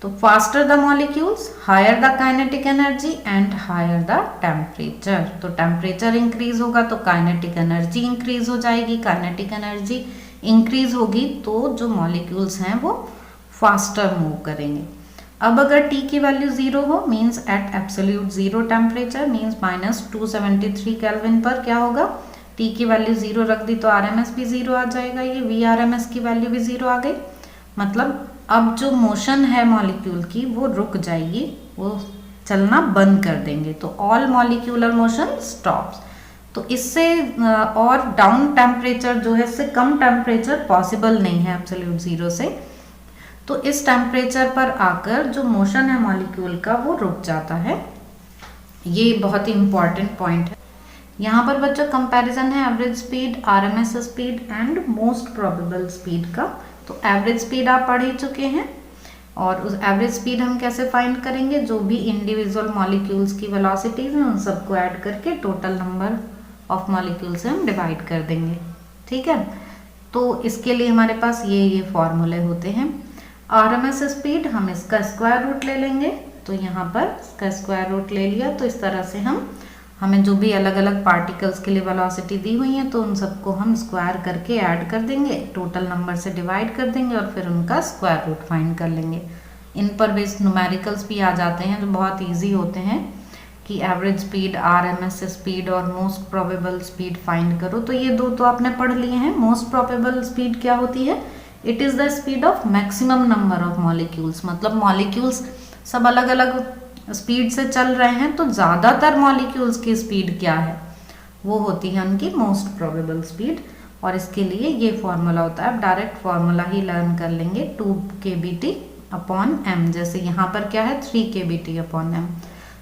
[SPEAKER 1] तो faster the molecules higher the kinetic energy and higher the temperature. तो टेम्परेचर इंक्रीज होगा तो काइनेटिक एनर्जी इंक्रीज हो जाएगी। काइनेटिक एनर्जी इंक्रीज होगी तो जो मॉलिक्यूल्स हैं वो फास्टर मूव करेंगे। अब अगर T की वैल्यू 0 हो, means at absolute 0 temperature, means -273 kelvin पर क्या होगा, T की वैल्यू 0 रख दी तो RMS भी 0 आ जाएगा। ये VRMS की वैल्यू भी 0 आ गई। मतलब अब जो मोशन है मॉलिक्यूल की वो रुक जाएगी, वो चलना बंद कर देंगे। तो ऑल मॉलिक्यूलर मोशन स्टॉप्स। तो इससे और डाउन टेम्परेचर जो है, इससे कम टेम्परेचर पॉसिबल नहीं है एब्सोल्यूट 0 से। तो इस टेम्परेचर पर आकर जो मोशन है मॉलिक्यूल का वो रुक जाता है। ये बहुत ही इंपॉर्टेंट पॉइंट है। यहाँ पर बच्चों कंपैरिजन है average speed, RMS speed and most probable speed का। तो एवरेज स्पीड आप पढ़ ही चुके हैं, और उस एवरेज स्पीड हम कैसे फाइंड करेंगे, जो भी इंडिविजुअल मॉलिक्यूल्स की वेलोसिटीज हैं उन सबको ऐड करके टोटल नंबर ऑफ मॉलिक्यूल से हम डिवाइड कर देंगे। ठीक है, तो इसके लिए हमारे पास ये फॉर्मूले होते हैं। RMS स्पीड हम इसका स्क्वायर रूट ले लेंगे। तो यहाँ पर इसका स्क्वायर रूट ले लिया तो इस तरह से हमें जो भी अलग अलग पार्टिकल्स के लिए वेलोसिटी दी हुई है तो उन सबको हम स्क्वायर करके ऐड कर देंगे, टोटल नंबर से डिवाइड कर देंगे और फिर उनका स्क्वायर रूट फाइंड कर लेंगे। इन पर बेस्ड न्यूमेरिकल्स भी आ जाते हैं जो बहुत इजी होते हैं कि एवरेज स्पीड, RMS स्पीड और मोस्ट प्रोबेबल स्पीड फाइंड करो। तो ये दो तो आपने पढ़ लिए हैं। मोस्ट प्रोबेबल स्पीड क्या होती है, it is the speed of maximum number of molecules. मतलब मॉलिक्यूल्स सब अलग अलग स्पीड से चल रहे हैं तो ज़्यादातर मॉलिक्यूल्स की स्पीड क्या है, वो होती है उनकी मोस्ट प्रोबेबल स्पीड। और इसके लिए ये फॉर्मूला होता है, आप डायरेक्ट फॉर्मूला ही लर्न कर लेंगे, 2 kBt/m। जैसे यहाँ पर क्या है 3 kBt/m।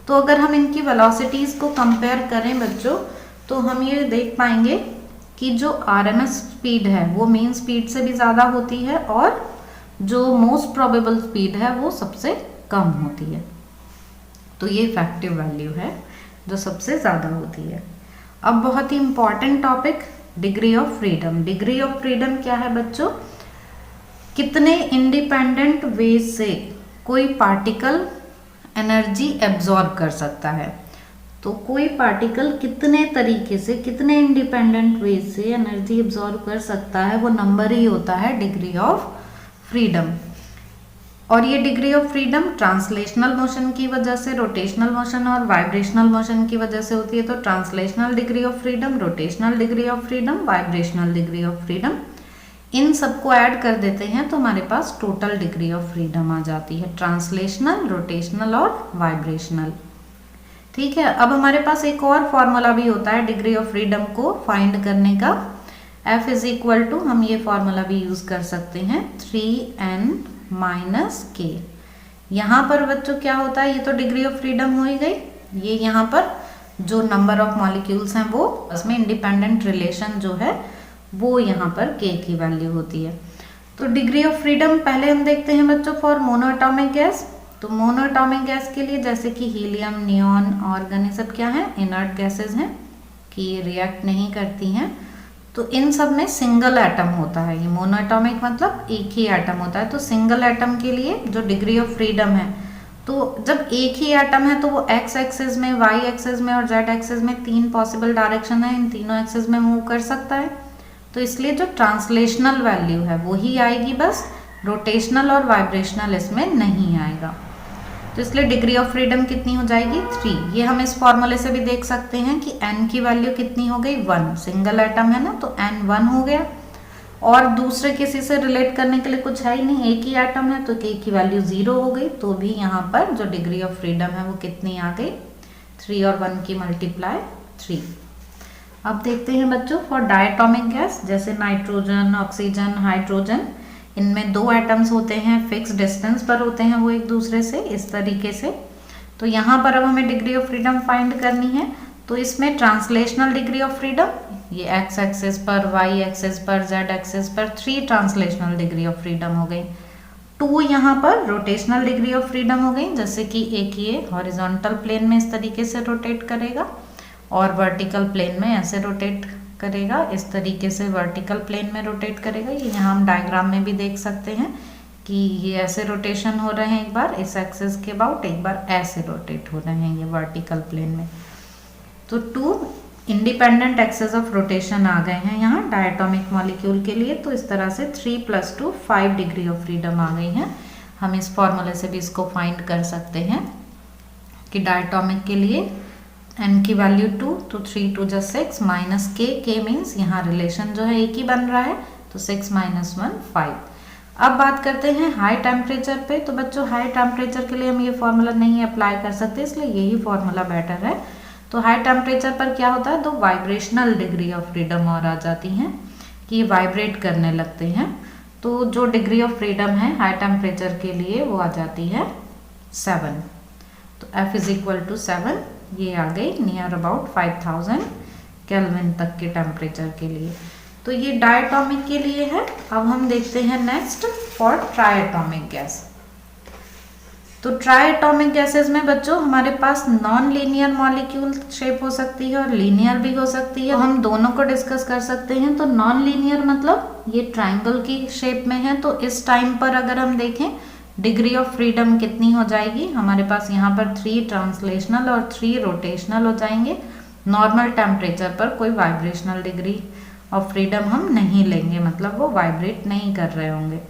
[SPEAKER 1] तो अगर हम इनकी वेलोसिटीज़ को कंपेयर करें बच्चों तो हम ये देख पाएंगे कि जो RMS स्पीड है वो मेन स्पीड से भी ज़्यादा होती है और जो मोस्ट प्रोबेबल स्पीड है वो सबसे कम होती है। तो ये इफेक्टिव वैल्यू है जो सबसे ज़्यादा होती है। अब बहुत ही important topic, degree of freedom. Degree of freedom क्या है बच्चों, कितने इंडिपेंडेंट वेज से कोई पार्टिकल एनर्जी एब्जॉर्ब कर सकता है। तो कोई पार्टिकल कितने तरीके से, कितने इंडिपेंडेंट वेज से एनर्जी एब्जॉर्ब कर सकता है, वो नंबर ही होता है डिग्री ऑफ फ्रीडम। और ये degree of freedom translational motion की वजह से, रोटेशनल मोशन और वाइब्रेशनल मोशन की वजह से होती है। तो translational degree of freedom, rotational degree of freedom, vibrational degree of freedom, इन सबको ऐड कर देते हैं तो हमारे पास टोटल डिग्री ऑफ फ्रीडम आ जाती है, ट्रांसलेशनल, रोटेशनल और वाइब्रेशनल। ठीक है, अब हमारे पास एक और फॉर्मूला भी होता है डिग्री ऑफ फ्रीडम को फाइंड करने का। F = हम ये फॉर्मूला भी यूज़ कर सकते हैं 3n-k। यहाँ पर बच्चों क्या होता है, ये तो डिग्री ऑफ फ्रीडम हो ही गई। ये यहाँ पर जो नंबर ऑफ मॉलिक्यूल्स हैं वो उसमें इंडिपेंडेंट रिलेशन जो है वो यहाँ पर k की वैल्यू होती है। तो डिग्री ऑफ फ्रीडम पहले हम देखते हैं बच्चों फॉर मोनोएटॉमिक गैस। तो मोनोएटॉमिक गैस के लिए जैसे कि हीलियम, नियॉन, आर्गन, ये सब क्या है, इनर्ट गैसेज हैं कि ये रिएक्ट नहीं करती हैं। तो इन सब में सिंगल एटम होता है। ये मोनोएटॉमिक मतलब एक ही एटम होता है। तो सिंगल एटम के लिए जो डिग्री ऑफ फ्रीडम है, तो जब एक ही एटम है तो वो x एक्सिस में, y एक्सिस में और z एक्सिस में 3 पॉसिबल डायरेक्शन है, इन तीनों एक्सिस में मूव कर सकता है। तो इसलिए जो ट्रांसलेशनल वैल्यू है वो ही आएगी, बस रोटेशनल और वाइब्रेशनल इसमें नहीं आएगा। तो इसलिए डिग्री ऑफ फ्रीडम कितनी हो जाएगी 3। ये हम इस फॉर्मूले से भी देख सकते हैं कि n की वैल्यू कितनी हो गई 1, सिंगल एटम है ना तो n 1 हो गया, और दूसरे किसी से रिलेट करने के लिए कुछ है ही नहीं, एक ही एटम है तो k की वैल्यू 0 हो गई, तो भी यहाँ पर जो डिग्री ऑफ फ्रीडम है वो कितनी आ गई 3 और 1 की मल्टीप्लाई 3। अब देखते हैं बच्चों फॉर डायटोमिक गैस, जैसे नाइट्रोजन, ऑक्सीजन, हाइड्रोजन, इनमें 2 एटम्स होते हैं, फिक्स डिस्टेंस पर होते हैं वो एक दूसरे से, इस तरीके से। तो यहाँ पर अब हमें डिग्री ऑफ फ्रीडम फाइंड करनी है, तो इसमें ट्रांसलेशनल डिग्री ऑफ फ्रीडम, ये x एक्सिस पर, y एक्सिस पर, z एक्सिस पर 3 ट्रांसलेशनल डिग्री ऑफ फ्रीडम हो गई। 2 यहाँ पर रोटेशनल डिग्री ऑफ फ्रीडम हो गई, जैसे कि एक ये हॉरिजॉन्टल प्लेन में इस तरीके से रोटेट करेगा और वर्टिकल प्लेन में ऐसे रोटेट करेगा, इस तरीके से वर्टिकल प्लेन में रोटेट करेगा। ये यहाँ हम डायग्राम में भी देख सकते हैं कि ये ऐसे रोटेशन हो रहे हैं, एक बार इस एक्सिस के अबाउट, एक बार ऐसे रोटेट हो रहे हैं ये वर्टिकल प्लेन में। तो 2 इंडिपेंडेंट एक्सेस ऑफ रोटेशन आ गए हैं यहाँ डायटोमिक मॉलिक्यूल के लिए। तो इस तरह से 3 + 2 5 डिग्री ऑफ फ्रीडम आ गई है। हम इस फॉर्मूले से भी इसको फाइंड कर सकते हैं कि डायटोमिक के लिए n की वैल्यू 2, तो 3 2 = 6 माइनस k मीन्स यहाँ रिलेशन जो है एक ही बन रहा है, तो 6 - 1 5। अब बात करते हैं हाई टेम्परेचर पे। तो बच्चों हाई टेम्परेचर के लिए हम ये फॉर्मूला नहीं अप्लाई कर सकते, इसलिए यही फॉर्मूला बेटर है। तो हाई टेम्परेचर पर क्या होता है, 2 वाइब्रेशनल डिग्री ऑफ फ्रीडम और आ जाती हैं कि ये वाइब्रेट करने लगते हैं। तो जो डिग्री ऑफ फ्रीडम है हाई टेम्परेचर के लिए वो आ जाती है 7। तो F = 7, ये आ गई नियर अबाउट 5000 केल्विन तक के टेम्परेचर के लिए। तो ये डायटोमिक के लिए है। अब हम देखते हैं नेक्स्ट फॉर ट्राइएटोमिक गैस। तो ट्राइएटोमिक गैसेस में बच्चों हमारे पास नॉन लीनियर मॉलिक्यूल शेप हो सकती है और लीनियर भी हो सकती है, तो हम दोनों को डिस्कस कर सकते हैं। तो नॉन लीनियर मतलब ये ट्राइंगल की शेप में है, तो इस टाइम पर अगर हम देखें डिग्री ऑफ फ्रीडम कितनी हो जाएगी हमारे पास, यहाँ पर 3 ट्रांसलेशनल और 3 रोटेशनल हो जाएंगे। नॉर्मल टेम्परेचर पर कोई वाइब्रेशनल डिग्री ऑफ फ्रीडम हम नहीं लेंगे, मतलब वो वाइब्रेट नहीं कर रहे होंगे,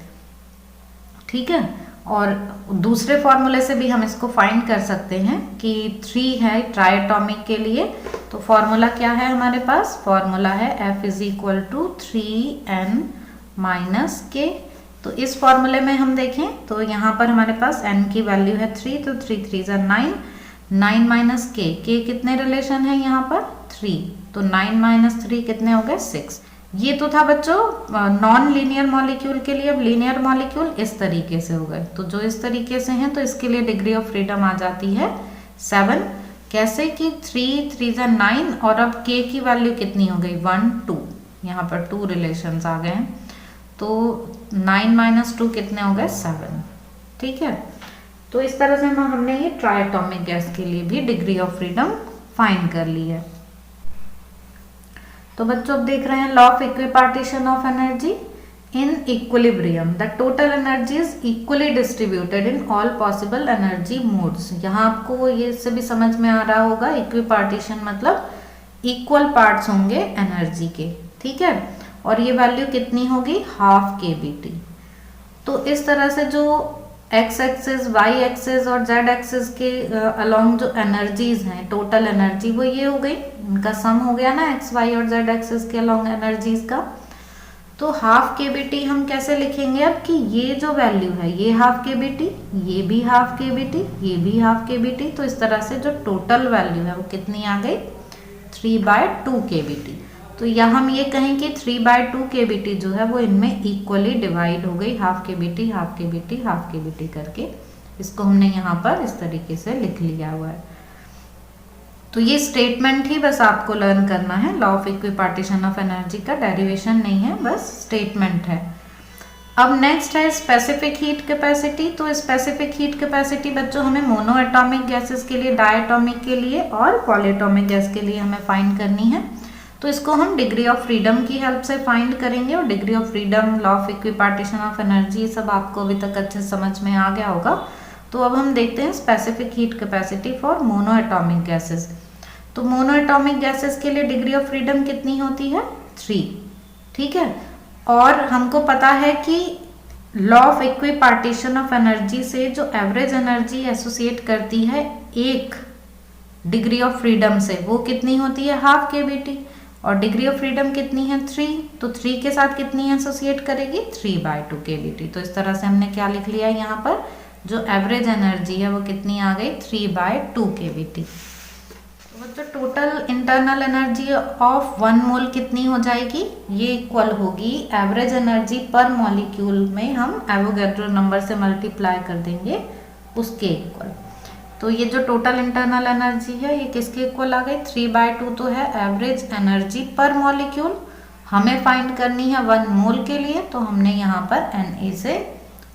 [SPEAKER 1] ठीक है। और दूसरे फॉर्मूले से भी हम इसको फाइंड कर सकते हैं कि 3 है ट्राइएटोमिक के लिए। तो फॉर्मूला क्या है हमारे पास, फॉर्मूला है F = 3n - k। तो इस फॉर्मूले में हम देखें तो यहाँ पर हमारे पास n की वैल्यू है 3, तो 3 3 = 9, 9 - k, k कितने रिलेशन है यहाँ पर 3, तो 9 - 3 कितने हो गए 6। ये तो था बच्चों नॉन लीनियर मॉलिक्यूल के लिए। अब लीनियर मॉलिक्यूल इस तरीके से हो गए, तो जो इस तरीके से हैं तो इसके लिए डिग्री ऑफ फ्रीडम आ जाती है 7। कैसे कि 3 3 = 9 और अब k की वैल्यू कितनी हो गई 1 2, यहाँ पर 2 रिलेशंस आ गए हैं, तो 9 - 2 कितने हो गए 7, ठीक है। तो इस तरह से हमने ये ट्राइएटोमिक गैस के लिए भी डिग्री ऑफ फ्रीडम फाइंड कर ली है। तो बच्चों अब देख रहे हैं law of equipartition of energy in equilibrium. The total energy is equally distributed in all possible energy modes. यहाँ आपको ये इससे भी समझ में आ रहा होगा, इक्विपार्टीशन मतलब इक्वल पार्ट्स होंगे एनर्जी के, ठीक है। और ये वैल्यू कितनी होगी ½ kBt। तो इस तरह से जो x एक्सिस, y एक्सिस और z एक्सिस के अलोंग जो एनर्जीज हैं, टोटल एनर्जी वो ये हो गई, इनका सम हो गया ना x, y और z एक्सिस के अलोंग एनर्जीज का। तो ½ kBt हम कैसे लिखेंगे अब कि ये जो वैल्यू है ये ½ kBt, ये भी ½ kBt, ये भी ½ kBt। तो इस तरह से जो टोटल वैल्यू है वो कितनी आ गई 3/2 kBt। तो या हम ये कहें कि 3/2 kBt जो है वो इनमें इक्वली डिवाइड हो गई, ½ kBt, ½ kBt, ½ kBt करके। इसको हमने यहाँ पर इस तरीके से लिख लिया हुआ है। तो ये स्टेटमेंट ही बस आपको लर्न करना है, law of equipartition of energy का डेरिवेशन नहीं है, बस स्टेटमेंट है। अब नेक्स्ट है स्पेसिफिक हीट कैपेसिटी। तो स्पेसिफिक हीट कैपेसिटी बच्चों हमें मोनो एटॉमिक गैसेस के लिए, डायटोमिक के लिए और पॉलीएटॉमिक गैस के लिए हमें फाइंड करनी है। तो इसको हम डिग्री ऑफ फ्रीडम की हेल्प से फाइंड करेंगे, और degree of freedom, law of equipartition of energy, ये सब आपको अभी तक अच्छे समझ में आ गया होगा। तो अब हम देखते हैं specific heat capacity for mono atomic gases. तो मोनो एटॉमिक गैसेस के लिए डिग्री ऑफ फ्रीडम कितनी होती है 3, ठीक है। और हमको पता है कि law of equipartition of energy से जो एवरेज एनर्जी एसोसिएट करती है एक डिग्री ऑफ फ्रीडम से, वो कितनी होती है, हाफ KBT। और डिग्री ऑफ फ्रीडम कितनी है, 3, तो 3 के साथ कितनी एसोसिएट करेगी, 3/2 KBT। तो इस तरह से हमने क्या लिख लिया यहाँ पर, जो एवरेज एनर्जी है वो कितनी आ गई, 3/2 KBT। तो जो टोटल इंटरनल एनर्जी ऑफ 1 मोल कितनी हो जाएगी, ये इक्वल होगी एवरेज एनर्जी पर मॉलिक्यूल में हम एवोगैड्रो नंबर से मल्टीप्लाई कर देंगे उसके इक्वल। तो ये जो टोटल इंटरनल एनर्जी है ये किसके इक्वल आ गई, 3/2 तो है एवरेज एनर्जी पर मॉलिक्यूल, हमें फाइंड करनी है 1 मोल के लिए, तो हमने यहाँ पर Na से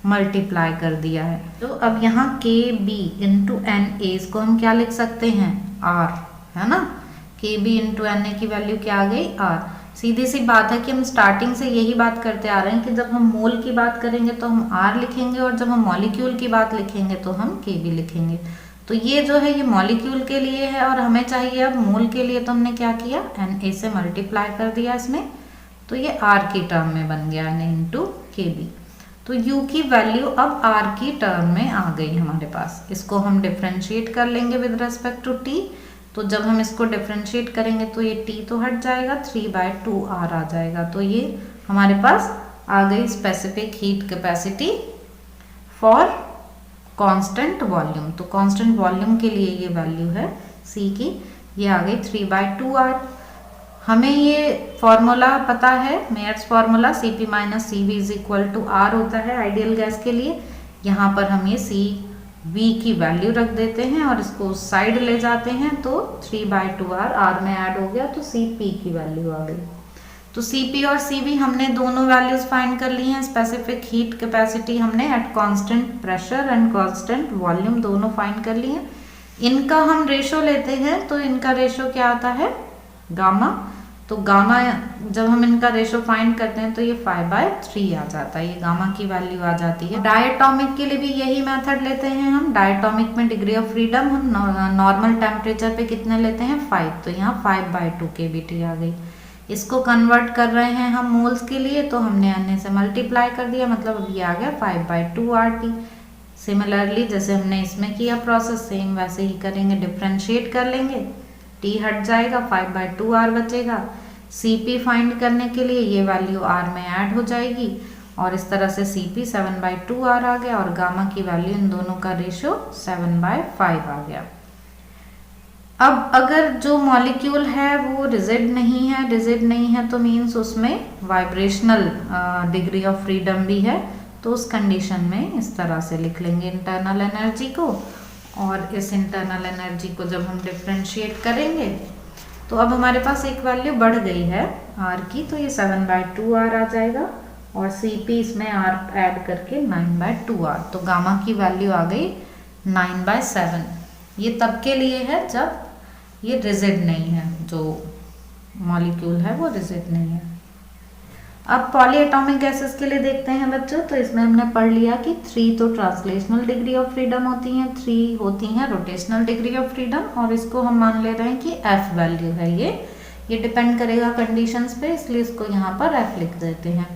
[SPEAKER 1] मल्टीप्लाई कर दिया है। तो अब यहाँ Kb इंटू Na इसको हम क्या लिख सकते हैं, R, है ना। Kb इंटू Na की वैल्यू क्या आ गई, R। सीधी सी बात है कि हम स्टार्टिंग से यही बात करते आ रहे हैं कि जब हम मोल की बात करेंगे तो हम R लिखेंगे, और जब हम मॉलिक्यूल की बात लिखेंगे तो हम Kb लिखेंगे। तो ये जो है ये मॉलिक्यूल के लिए है और हमें चाहिए अब मोल के लिए, तो हमने क्या किया, Na से मल्टीप्लाई कर दिया इसमें, तो ये R की टर्म में बन गया Na इंटू Kb। तो U की वैल्यू अब R की टर्म में आ गई हमारे पास। इसको हम डिफ्रेंशिएट कर लेंगे विद रिस्पेक्ट टू T। तो जब हम इसको डिफ्रेंशिएट करेंगे तो ये T तो हट जाएगा, 3/2R आ जाएगा। तो ये हमारे पास आ गई specific heat capacity for constant volume. तो कांस्टेंट वॉल्यूम के लिए ये वैल्यू है C की, ये आ गई 3/2R। हमें ये फॉर्मूला पता है, Mayer's formula Cp minus Cv is equal to R होता है आइडियल गैस के लिए। यहाँ पर हम ये Cv की वैल्यू रख देते हैं और इसको उस साइड ले जाते हैं, तो 3/2R R में ऐड हो गया, तो Cp की वैल्यू आ गई। तो Cp और Cv हमने दोनों वैल्यूज फाइंड कर ली हैं। स्पेसिफिक हीट कैपेसिटी हमने eight constant pressure and constant volume दोनों फाइंड कर ली हैं। इनका हम रेशो लेते हैं तो इनका रेशो क्या आता है, गामा। तो गामा जब हम इनका रेशो फाइंड करते हैं तो ये 5/3 आ जाता है, ये गामा की वैल्यू आ जाती है। डायटोमिक के लिए भी यही मेथड लेते हैं हम। डायटोमिक में डिग्री ऑफ फ्रीडम हम नॉर्मल टेम्परेचर पे कितने लेते हैं, 5, तो यहाँ 5/2 KBT आ गई। इसको कन्वर्ट कर रहे हैं हम मोल्स के लिए, तो हमने Na से मल्टीप्लाई कर दिया, मतलब अब ये आ गया 5/2RT। सिमिलरली जैसे हमने इसमें किया प्रोसेस, सेम वैसे ही करेंगे, डिफ्रेंशिएट कर लेंगे, T हट जाएगा, 5/2R बचेगा। Cp फाइंड करने के लिए ये वैल्यू R में ऐड हो जाएगी और इस तरह से Cp 7/2R आ गया और गामा की वैल्यू इन दोनों का रेशियो 7/5 आ गया। अब अगर जो मॉलिक्यूल है वो रिजिड नहीं है तो मीन्स उसमें वाइब्रेशनल डिग्री ऑफ फ्रीडम भी है, तो उस कंडीशन में इस तरह से लिख लेंगे इंटरनल एनर्जी को। और इस इंटरनल एनर्जी को जब हम डिफ्रेंशिएट करेंगे तो अब हमारे पास एक वैल्यू बढ़ गई है R की, तो ये 7/2R आ जाएगा और Cp इसमें R ऐड करके 9/2R, तो गामा की वैल्यू आ गई 9/7। ये तब के लिए है जब ये रिजिड नहीं है, जो मॉलिक्यूल है वो रिजिड नहीं है। अब पॉलीएटॉमिक गैसेस के लिए देखते हैं बच्चों। तो इसमें हमने पढ़ लिया कि 3 तो ट्रांसलेशनल डिग्री ऑफ फ्रीडम होती हैं, 3 होती हैं रोटेशनल डिग्री ऑफ फ्रीडम, और इसको हम मान ले रहे हैं कि F वैल्यू है ये डिपेंड करेगा कंडीशंस पे, इसलिए इसको यहाँ पर F लिख देते हैं।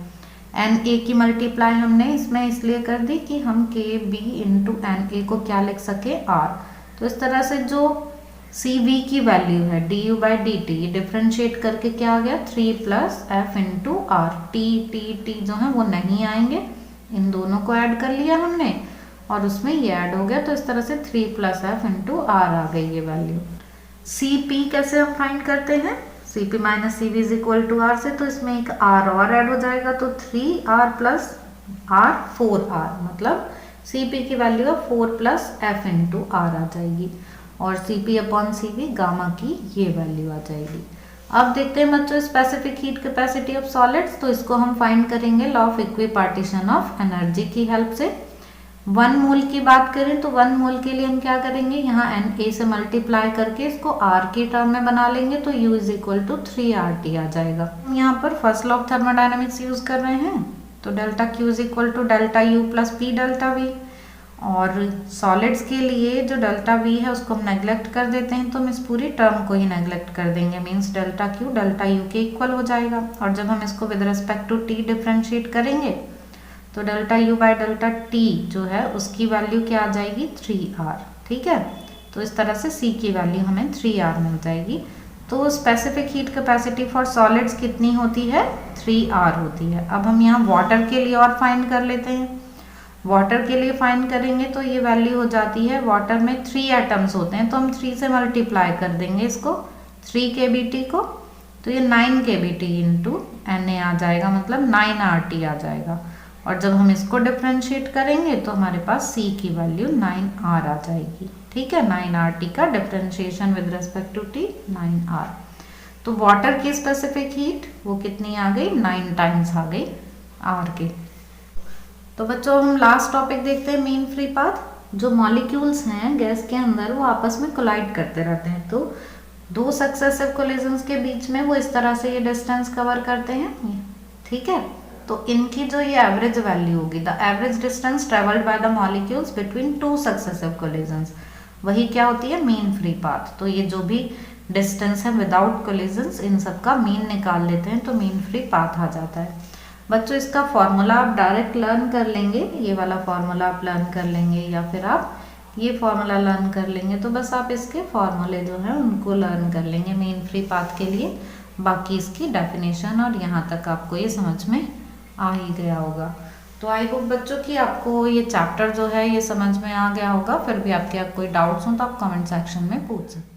[SPEAKER 1] Na की मल्टीप्लाई हमने इसमें इसलिए कर दी कि हम Kb इंटू Na को क्या लिख सके, R। तो इस तरह से जो Cv की वैल्यू है du/dt, ये डिफ्रेंशिएट करके क्या आ गया, 3 + F इंटू R। T जो है वो नहीं आएंगे, इन दोनों को ऐड कर लिया हमने और उसमें ये ऐड हो गया, तो इस तरह से 3 + F इंटू R आ गई ये वैल्यू। Cp कैसे हम फाइंड करते हैं, Cp minus Cv is equal to R से, तो इसमें एक R और ऐड हो जाएगा, तो 3R + R 4R, मतलब Cp की वैल्यू 4 + F इंटू R आ जाएगी और Cp/Cv गामा की ये वैल्यू आ जाएगी। अब देखते हैं बच्चों specific heat capacity of solids. तो इसको हम फाइंड करेंगे law of equipartition of energy की हेल्प से। 1 मोल की बात करें तो 1 मोल के लिए हम क्या करेंगे, यहाँ Na से मल्टीप्लाई करके इसको R की टर्म में बना लेंगे, तो U is equal to 3RT आ जाएगा। हम यहाँ पर first law of thermodynamics use कर रहे हैं, तो ΔQ is equal to ΔU + P ΔV। और सॉलिड्स के लिए जो ΔV है उसको हम नेग्लेक्ट कर देते हैं, तो हम इस पूरी टर्म को ही नेग्लेक्ट कर देंगे, मीन्स ΔQ ΔU के इक्वल हो जाएगा। और जब हम इसको with respect to T differentiate करेंगे तो delta U by delta T जो है उसकी वैल्यू क्या आ जाएगी 3R। ठीक है, तो इस तरह से C की वैल्यू हमें 3R मिल जाएगी। तो specific heat capacity for solids कितनी होती है 3R होती है। अब हम यहाँ वाटर के लिए और फाइंड कर लेते हैं। वाटर के लिए फाइंड करेंगे तो ये वैल्यू हो जाती है, वाटर में 3 एटम्स होते हैं तो हम 3 से मल्टीप्लाई कर देंगे इसको 3 kBT को, तो ये 9 kBT इंटू Na आ जाएगा, मतलब 9RT आ जाएगा। और जब हम इसको डिफ्रेंशिएट करेंगे तो हमारे पास C की वैल्यू 9R आ जाएगी। ठीक है, 9RT का differentiation with respect to T 9R। तो वाटर की स्पेसिफिक हीट वो कितनी आ गई 9 टाइम्स आ गई R के। तो बच्चों हम लास्ट टॉपिक देखते हैं मीन फ्री पाथ। जो मॉलिक्यूल्स हैं गैस के अंदर वो आपस में कोलाइड करते रहते हैं, तो 2 सक्सेसिव कोलिजन्स के बीच में वो इस तरह से ये डिस्टेंस कवर करते हैं। ठीक है, तो इनकी जो ये एवरेज वैल्यू होगी, the average distance travelled by the molecules between 2 successive collisions, वही क्या होती है मीन फ्री पाथ। तो ये जो भी डिस्टेंस है विदाउट कोलिजन्स इन सब का मीन निकाल लेते हैं तो मीन फ्री पाथ आ जाता है। बच्चों इसका फॉर्मूला आप डायरेक्ट लर्न कर लेंगे, ये वाला फॉर्मूला आप लर्न कर लेंगे या फिर आप ये फॉर्मूला लर्न कर लेंगे, तो बस आप इसके फॉर्मूले जो हैं उनको लर्न कर लेंगे मीन फ्री पाथ के लिए। बाकी इसकी डेफिनेशन और यहाँ तक आपको ये समझ में आ ही गया होगा। तो आई होप बच्चों कि आपको ये चैप्टर जो है ये समझ में आ गया होगा। फिर भी आपके कोई डाउट्स हो तो आप कमेंट सेक्शन में पूछ सकते हैं।